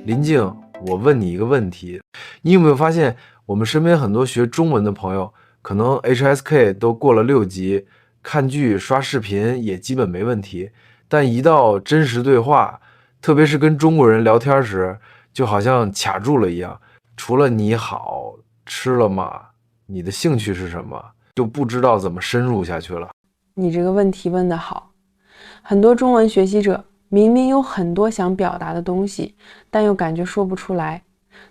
林静，我问你一个问题，你有没有发现我们身边很多学中文的朋友，可能 HSK 都过了6级，看剧刷视频也基本没问题，但一到真实对话，特别是跟中国人聊天时，就好像卡住了一样，除了你好，吃了吗？你的兴趣是什么？就不知道怎么深入下去了。你这个问题问得好，很多中文学习者明明有很多想表达的东西，但又感觉说不出来，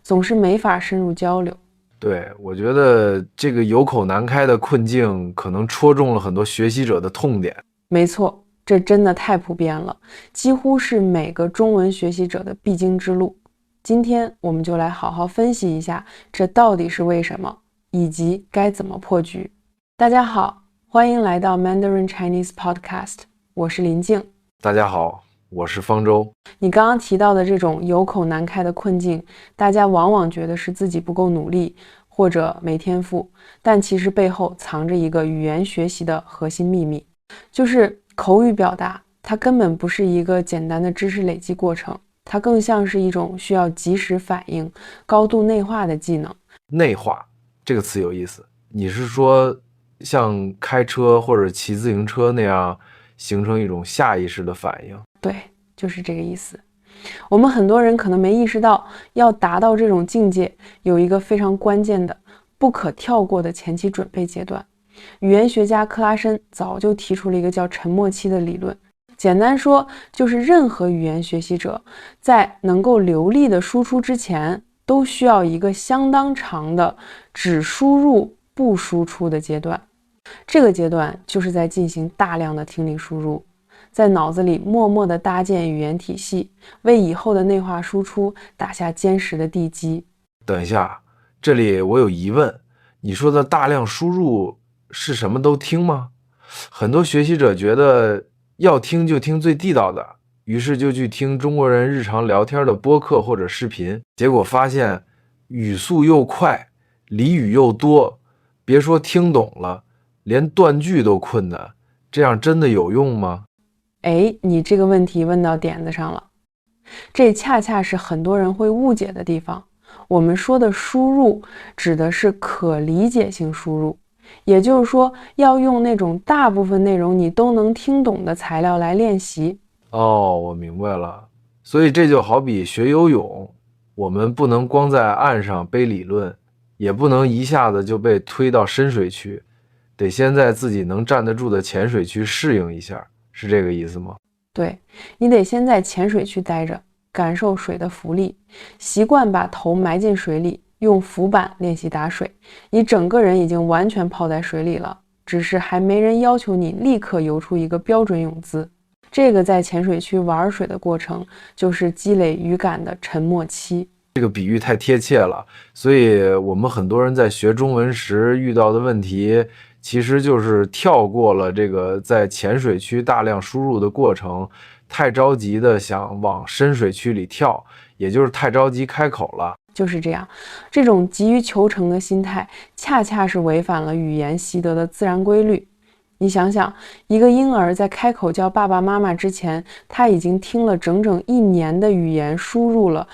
总是没法深入交流。对，我觉得这个有口难开的困境，可能戳中了很多学习者的痛点。没错，这真的太普遍了，几乎是每个中文学习者的必经之路。今天我们就来好好分析一下，这到底是为什么，以及该怎么破局。大家好，欢迎来到 Mandarin Chinese Podcast， 我是林静。大家好，我是方舟。你刚刚提到的这种有口难开的困境，大家往往觉得是自己不够努力或者没天赋，但其实背后藏着一个语言学习的核心秘密，就是口语表达，它根本不是一个简单的知识累积过程，它更像是一种需要及时反应、高度内化的技能。内化这个词有意思，你是说像开车或者骑自行车那样形成一种下意识的反应？对，就是这个意思。我们很多人可能没意识到，要达到这种境界，有一个非常关键的、不可跳过的前期准备阶段。语言学家克拉申早就提出了一个叫沉默期的理论。简单说，就是任何语言学习者在能够流利的输出之前，都需要一个相当长的只输入不输出的阶段。这个阶段就是在进行大量的听力输入，在脑子里默默地搭建语言体系，为以后的内化输出打下坚实的地基。等一下，这里我有疑问，你说的大量输入是什么都听吗？很多学习者觉得要听就听最地道的，于是就去听中国人日常聊天的播客或者视频，结果发现语速又快，俚语又多，别说听懂了，连断句都困难，这样真的有用吗？你这个问题问到点子上了，这恰恰是很多人会误解的地方。我们说的输入指的是可理解性输入，也就是说要用那种大部分内容你都能听懂的材料来练习。哦，我明白了。所以这就好比学游泳，我们不能光在岸上背理论，也不能一下子就被推到深水区，得先在自己能站得住的浅水区适应一下，是这个意思吗？对，你得先在浅水区待着，感受水的浮力，习惯把头埋进水里，用浮板练习打水。你整个人已经完全泡在水里了，只是还没人要求你立刻游出一个标准泳姿。这个在浅水区玩水的过程，就是积累语感的沉默期。这个比喻太贴切了，所以我们很多人在学中文时遇到的问题，其实就是跳过了这个在浅水区大量输入的过程，太着急的想往深水区里跳，也就是太着急开口了。就是这样，这种急于求成的心态，恰恰是违反了语言习得的自然规律。你想想，一个婴儿在开口叫爸爸妈妈之前，他已经听了整整1年的语言输入了。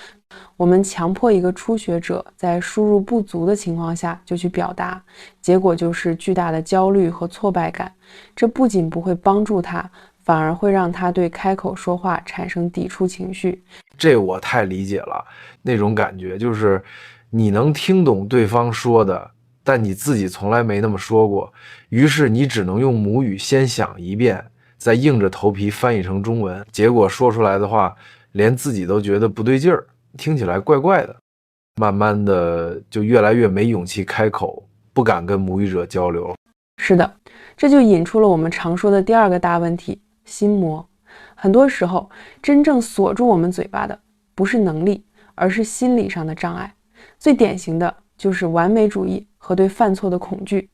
我们强迫一个初学者在输入不足的情况下就去表达，结果就是巨大的焦虑和挫败感。这不仅不会帮助他，反而会让他对开口说话产生抵触情绪。这我太理解了，那种感觉就是你能听懂对方说的，但你自己从来没那么说过，于是你只能用母语先想一遍，再硬着头皮翻译成中文，结果说出来的话连自己都觉得不对劲儿，听起来怪怪的，慢慢的就越来越没勇气开口，不敢跟母语者交流。是的，这就引出了我们常说的第2个大问题，心魔。很多时候，真正锁住我们嘴巴的不是能力，而是心理上的障碍。最典型的就是完美主义和对犯错的恐惧。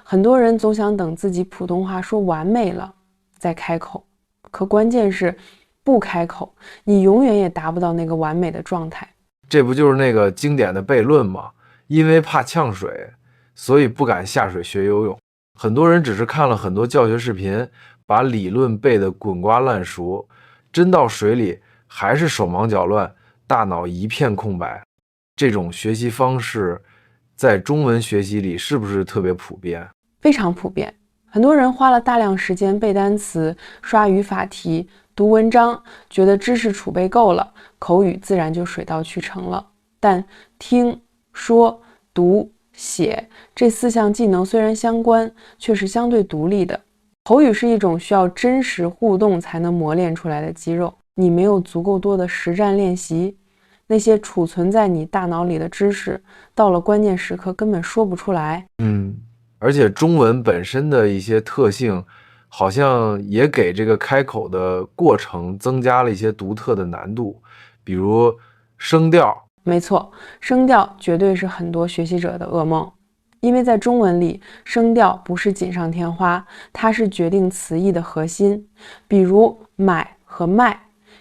很多人总想等自己普通话说完美了再开口，可关键是不开口，你永远也达不到那个完美的状态。这不就是那个经典的悖论吗？因为怕呛水，所以不敢下水学游泳。很多人只是看了很多教学视频，把理论背得滚瓜烂熟，真到水里还是手忙脚乱，大脑一片空白。这种学习方式在中文学习里是不是特别普遍？非常普遍。很多人花了大量时间背单词、刷语法题、读文章，觉得知识储备够了，口语自然就水到渠成了。但听、说、读、写这4项技能虽然相关，却是相对独立的。口语是一种需要真实互动才能磨练出来的肌肉，你没有足够多的实战练习，那些储存在你大脑里的知识，到了关键时刻根本说不出来。而且中文本身的一些特性，好像也给这个开口的过程增加了一些独特的难度，比如声调。没错，声调绝对是很多学习者的噩梦，因为在中文里，声调不是锦上添花，它是决定词义的核心。比如买和卖，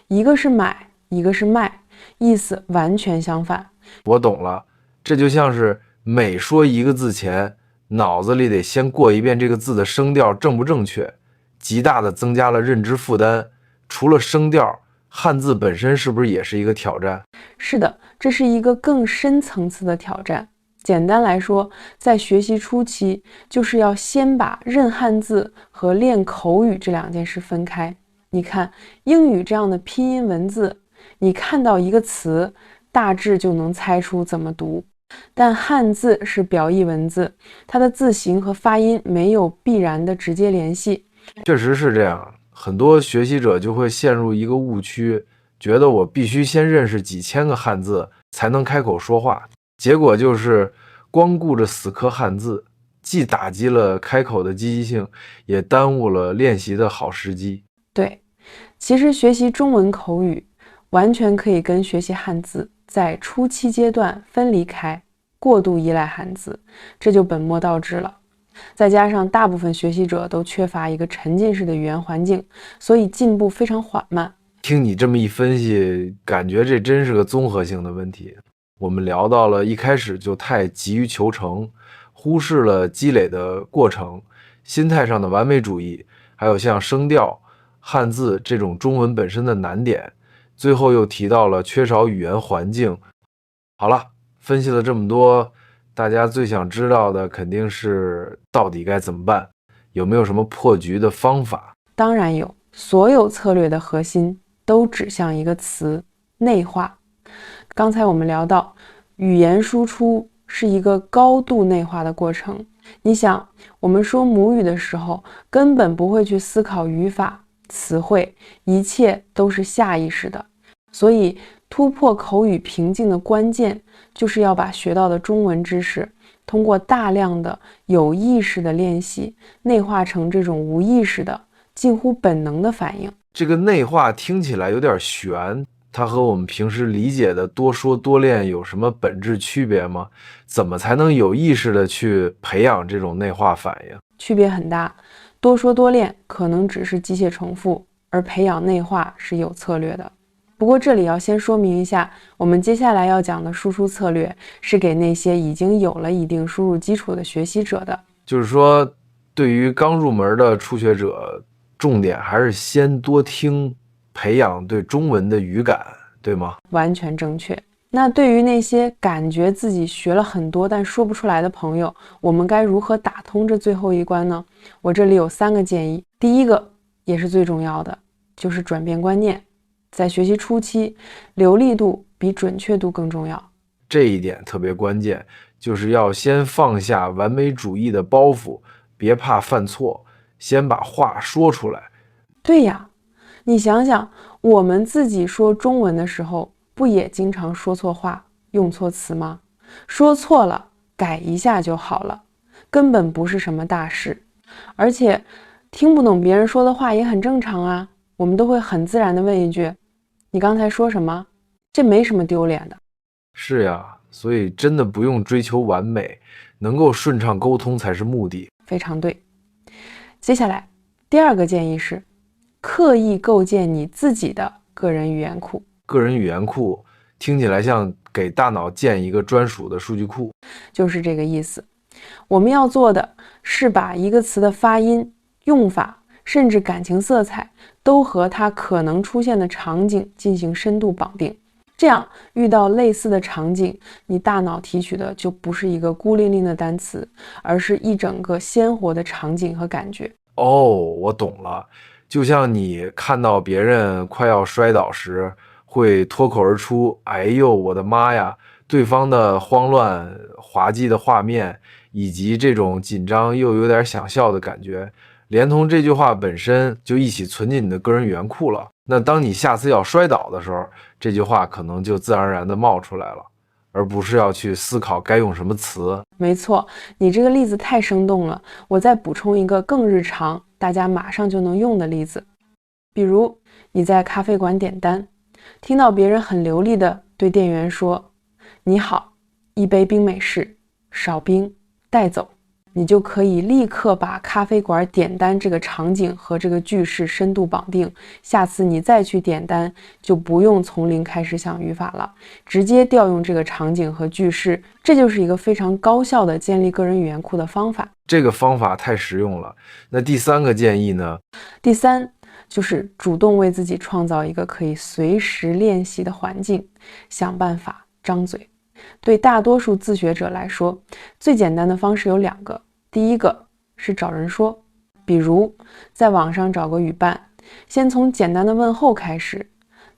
一个是买，一个是卖，意思完全相反。我懂了，这就像是每说一个字前，脑子里得先过一遍这个字的声调正不正确，极大的增加了认知负担。除了声调，汉字本身是不是也是一个挑战？是的，这是一个更深层次的挑战。简单来说，在学习初期，就是要先把认汉字和练口语这2件事分开。你看，英语这样的拼音文字，你看到一个词，大致就能猜出怎么读。但汉字是表意文字，它的字形和发音没有必然的直接联系。确实是这样，很多学习者就会陷入一个误区，觉得我必须先认识几千个汉字才能开口说话，结果就是光顾着死磕汉字，既打击了开口的积极性，也耽误了练习的好时机。对，其实学习中文口语完全可以跟学习汉字在初期阶段分离开，过度依赖汉字，这就本末倒置了。再加上大部分学习者都缺乏一个沉浸式的语言环境，所以进步非常缓慢。听你这么一分析，感觉这真是个综合性的问题。我们聊到了一开始就太急于求成，忽视了积累的过程，心态上的完美主义，还有像声调、汉字这种中文本身的难点，最后又提到了缺少语言环境。好了，分析了这么多，大家最想知道的肯定是到底该怎么办，有没有什么破局的方法？当然有，所有策略的核心都指向一个词：内化。刚才我们聊到，语言输出是一个高度内化的过程。你想，我们说母语的时候，根本不会去思考语法、词汇，一切都是下意识的。所以，突破口语瓶颈的关键，就是要把学到的中文知识，通过大量的有意识的练习，内化成这种无意识的、近乎本能的反应。这个内化听起来有点悬，它和我们平时理解的多说多练有什么本质区别吗？怎么才能有意识的去培养这种内化反应？区别很大，多说多练可能只是机械重复，而培养内化是有策略的。不过这里要先说明一下，我们接下来要讲的输出策略是给那些已经有了一定输入基础的学习者的。就是说，对于刚入门的初学者，重点还是先多听，培养对中文的语感，对吗？完全正确。那对于那些感觉自己学了很多但说不出来的朋友，我们该如何打通这最后一关呢？我这里有3个建议。第一个也是最重要的，就是转变观念。在学习初期，流利度比准确度更重要。这一点特别关键，就是要先放下完美主义的包袱，别怕犯错，先把话说出来。对呀，你想想，我们自己说中文的时候，不也经常说错话、用错词吗？说错了，改一下就好了，根本不是什么大事。而且，听不懂别人说的话也很正常啊，我们都会很自然地问一句：“你刚才说什么？”这没什么丢脸的。是呀，所以真的不用追求完美，能够顺畅沟通才是目的。非常对。接下来，第2个建议是，刻意构建你自己的个人语言库。个人语言库听起来像给大脑建一个专属的数据库，就是这个意思。我们要做的是把一个词的发音、用法，甚至感情色彩，都和它可能出现的场景进行深度绑定。这样遇到类似的场景，你大脑提取的就不是一个孤零零的单词，而是一整个鲜活的场景和感觉。哦，我懂了，就像你看到别人快要摔倒时，会脱口而出“哎呦，我的妈呀”，对方的慌乱、滑稽的画面，以及这种紧张又有点想笑的感觉，连同这句话本身就一起存进你的个人语言库了。那当你下次要摔倒的时候，这句话可能就自然而然地冒出来了，而不是要去思考该用什么词。没错，你这个例子太生动了。我再补充一个更日常，大家马上就能用的例子。比如你在咖啡馆点单，听到别人很流利地对店员说：“你好，一杯冰美式，少冰，带走。”你就可以立刻把咖啡馆点单这个场景和这个句式深度绑定，下次你再去点单就不用从零开始想语法了，直接调用这个场景和句式，这就是一个非常高效的建立个人语言库的方法。这个方法太实用了。那第三个建议呢？第三，就是主动为自己创造一个可以随时练习的环境，想办法张嘴。对大多数自学者来说，最简单的方式有2个。第一个是找人说，比如在网上找个语伴，先从简单的问候开始。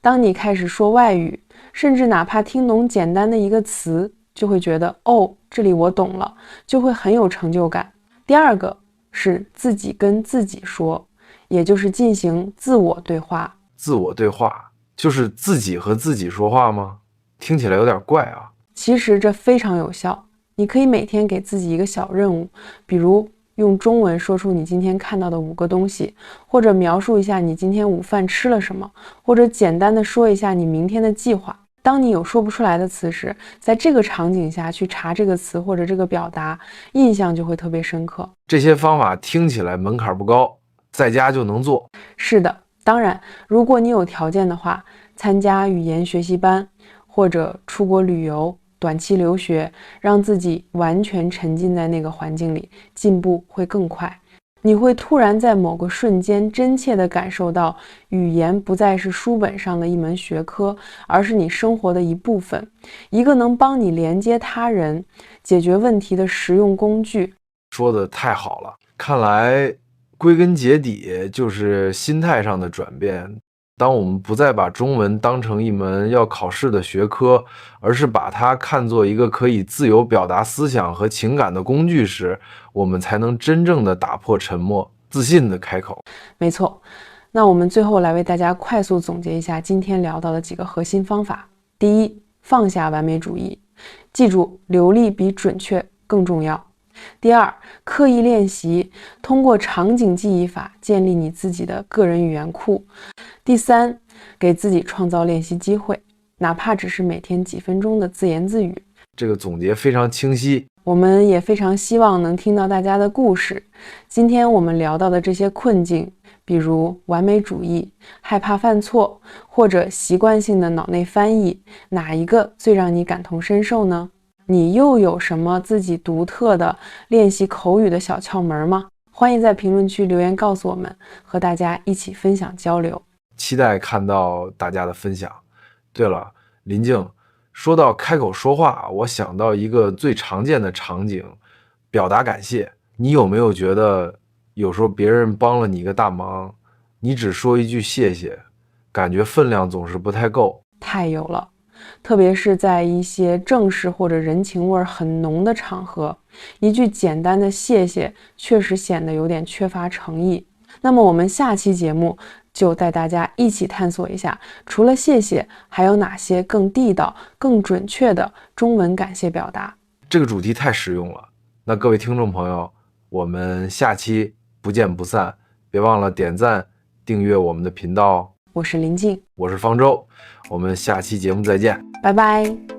当你开始说外语，甚至哪怕听懂简单的一个词，就会觉得哦，这里我懂了，就会很有成就感。第二个是自己跟自己说，也就是进行自我对话。自我对话就是自己和自己说话吗？听起来有点怪啊。其实这非常有效，你可以每天给自己一个小任务，比如用中文说出你今天看到的5个东西，或者描述一下你今天午饭吃了什么，或者简单的说一下你明天的计划。当你有说不出来的词时，在这个场景下去查这个词或者这个表达，印象就会特别深刻。这些方法听起来门槛不高，在家就能做。是的，当然，如果你有条件的话，参加语言学习班，或者出国旅游、短期留学，让自己完全沉浸在那个环境里，进步会更快。你会突然在某个瞬间真切地感受到，语言不再是书本上的一门学科，而是你生活的一部分，一个能帮你连接他人、解决问题的实用工具。说的太好了，看来归根结底就是心态上的转变。当我们不再把中文当成一门要考试的学科，而是把它看作一个可以自由表达思想和情感的工具时，我们才能真正的打破沉默，自信的开口。没错，那我们最后来为大家快速总结一下今天聊到的几个核心方法。第一，放下完美主义，记住流利比准确更重要。第二，刻意练习，通过场景记忆法建立你自己的个人语言库。第三，给自己创造练习机会，哪怕只是每天几分钟的自言自语。这个总结非常清晰，我们也非常希望能听到大家的故事。今天我们聊到的这些困境，比如完美主义、害怕犯错，或者习惯性的脑内翻译，哪一个最让你感同身受呢？你又有什么自己独特的练习口语的小窍门吗？欢迎在评论区留言告诉我们，和大家一起分享交流。期待看到大家的分享。对了，林静，说到开口说话，我想到一个最常见的场景，表达感谢。你有没有觉得有时候别人帮了你一个大忙，你只说一句谢谢，感觉分量总是不太够？太有了，特别是在一些正式或者人情味很浓的场合，一句简单的谢谢确实显得有点缺乏诚意。那么我们下期节目就带大家一起探索一下，除了谢谢，还有哪些更地道、更准确的中文感谢表达。这个主题太实用了。那各位听众朋友，我们下期不见不散，别忘了点赞、订阅我们的频道哦。我是林静，我是方舟，我们下期节目再见，拜拜。